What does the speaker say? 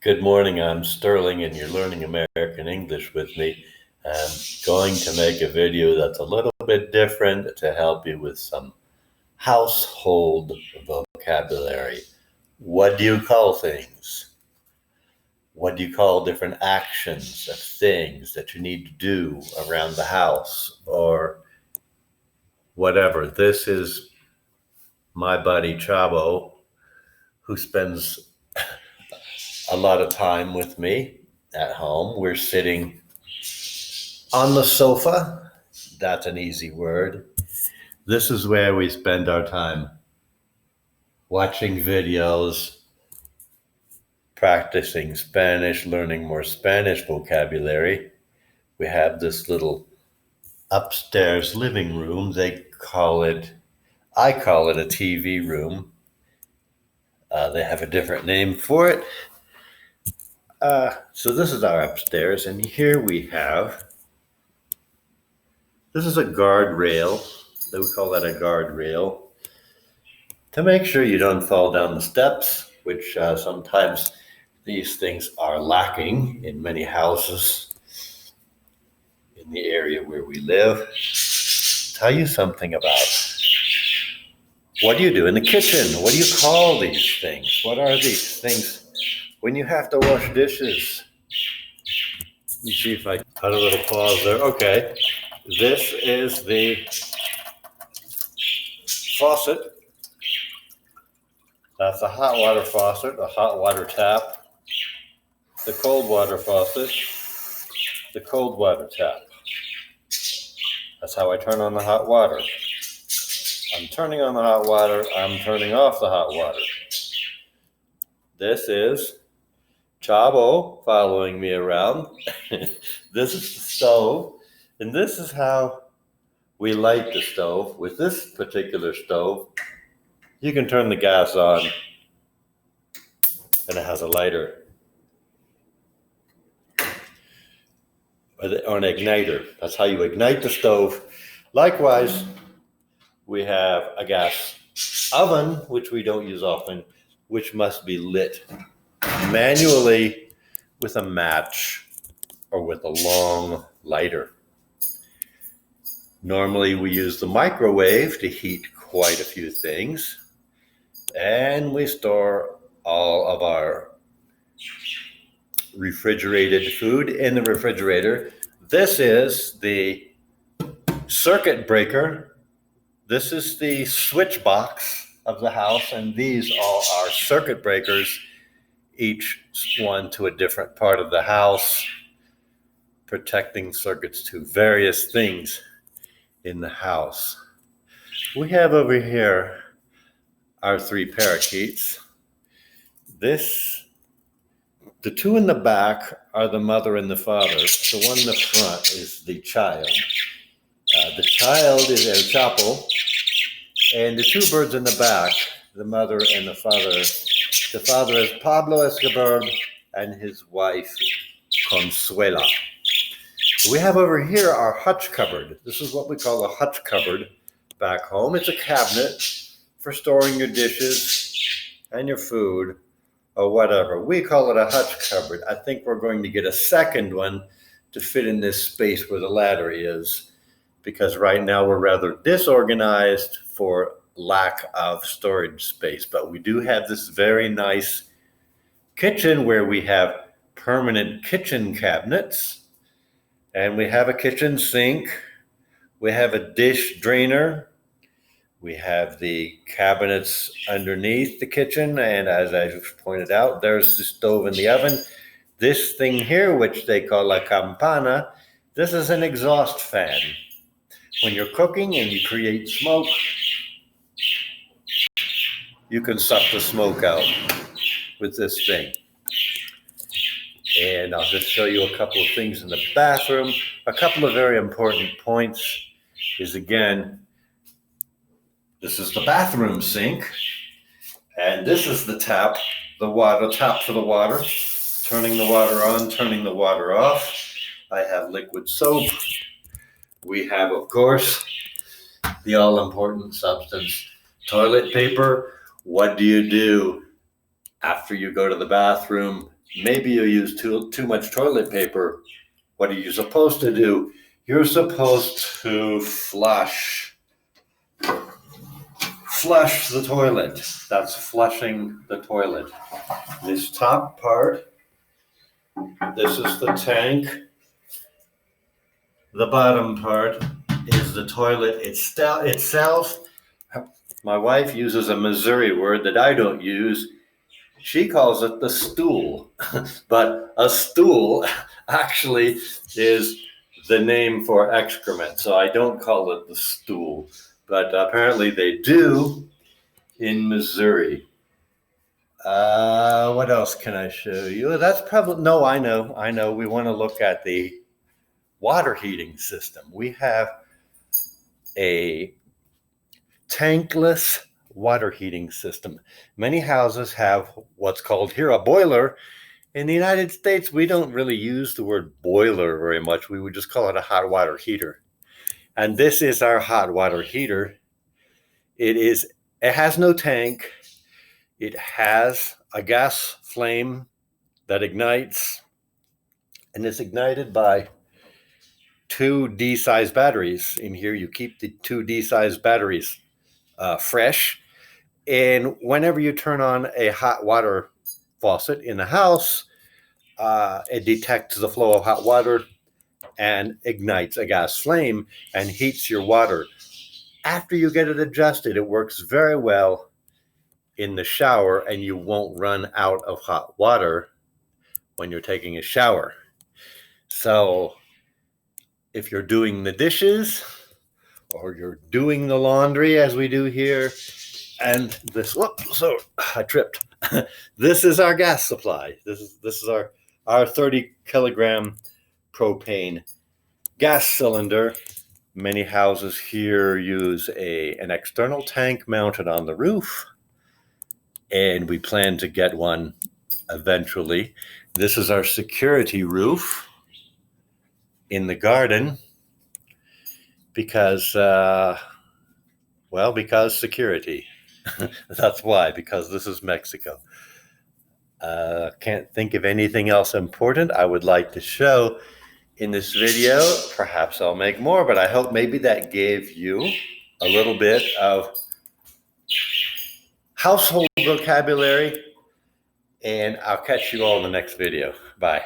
Good morning, I'm Sterling and you're learning American English with me. I'm going to make a video that's a little bit different to help you with some household vocabulary. What do you call things? What do you call different actions of things that you need to do around the house or whatever? This is my buddy Chavo, who spends a lot of time with me at home. We're sitting on the sofa. That's an easy word. This is where we spend our time watching videos, practicing Spanish, learning more Spanish vocabulary. We have this little upstairs living room. I call it a TV room. They have a different name for it. So this is our upstairs, and here this is a guardrail. We call that a guardrail to make sure you don't fall down the steps, which sometimes these things are lacking in many houses in the area where we live. Tell you something about what do you do in the kitchen? What do you call these things? What are these things when you have to wash dishes? Let me see if I cut a little pause there. Okay, this is the faucet. That's a hot water faucet, a hot water tap. The cold water faucet, the cold water tap. That's how I turn on the hot water. I'm turning on the hot water, I'm turning off the hot water. This is Chavo following me around. This is the stove, and this is how we light the stove. With this particular stove, you can turn the gas on, and it has a lighter. Or an igniter. That's how you ignite the stove. Likewise, we have a gas oven, which we don't use often, which must be lit manually with a match or with a long lighter. Normally, we use the microwave to heat quite a few things, and we store all of our refrigerated food in the refrigerator. This is the circuit breaker. This is the switch box of the house, and these all are circuit breakers, each one to a different part of the house, protecting circuits to various things in the house. We have over here our three parakeets. The two in the back are the mother and the father. The one in the front is the child. The child is El Chapo, and the two birds in the back, the mother and the father. The father is Pablo Escobar and his wife, Consuela. We have over here our hutch cupboard. This is what we call a hutch cupboard back home. It's a cabinet for storing your dishes and your food or whatever. We call it a hutch cupboard. I think we're going to get a second one to fit in this space where the ladder is, because right now we're rather disorganized for lack of storage space. But we do have this very nice kitchen where we have permanent kitchen cabinets, and we have a kitchen sink. We have a dish drainer. We have the cabinets underneath the kitchen, and as I pointed out, there's the stove and the oven. This thing here, which they call la campana, this is an exhaust fan. When you're cooking and you create smoke, you can suck the smoke out with this thing. And I'll just show you a couple of things in the bathroom. A couple of very important points is, again, this is the bathroom sink, and this is the tap, tap for the water, turning the water on, turning the water off. I have liquid soap. We have, of course, the all-important substance, toilet paper. What do you do after you go to the bathroom maybe you use too much toilet paper. What are you supposed to do? You're supposed to flush the toilet. That's flushing the toilet. This top part, this is the tank. The bottom part is the toilet itself. My wife uses a Missouri word that I don't use. She calls it the stool. But a stool actually is the name for excrement. So I don't call it the stool. But apparently they do in Missouri. What else can I show you? That's probably, no, I know. We want to look at the water heating system. We have a tankless water heating system. Many houses have what's called here a boiler. In the United States, we don't really use the word boiler very much. We would just call it a hot water heater. And this is our hot water heater. It has no tank. It has a gas flame that ignites, and it's ignited by two D-sized batteries. In here, you keep the two D-sized batteries fresh. And whenever you turn on a hot water faucet in the house, it detects the flow of hot water and ignites a gas flame and heats your water. After you get it adjusted, it works very well in the shower, and you won't run out of hot water when you're taking a shower. So if you're doing the dishes or you're doing the laundry, as we do here, and this, so I tripped. This is our gas supply. This is our 30 kilogram propane gas cylinder. Many houses here use an external tank mounted on the roof, and we plan to get one eventually. This is our security roof in the garden because security. That's why, because this is Mexico. Can't think of anything else important I would like to show in this video. Perhaps I'll make more, but I hope maybe that gave you a little bit of household vocabulary, and I'll catch you all in the next video. Bye.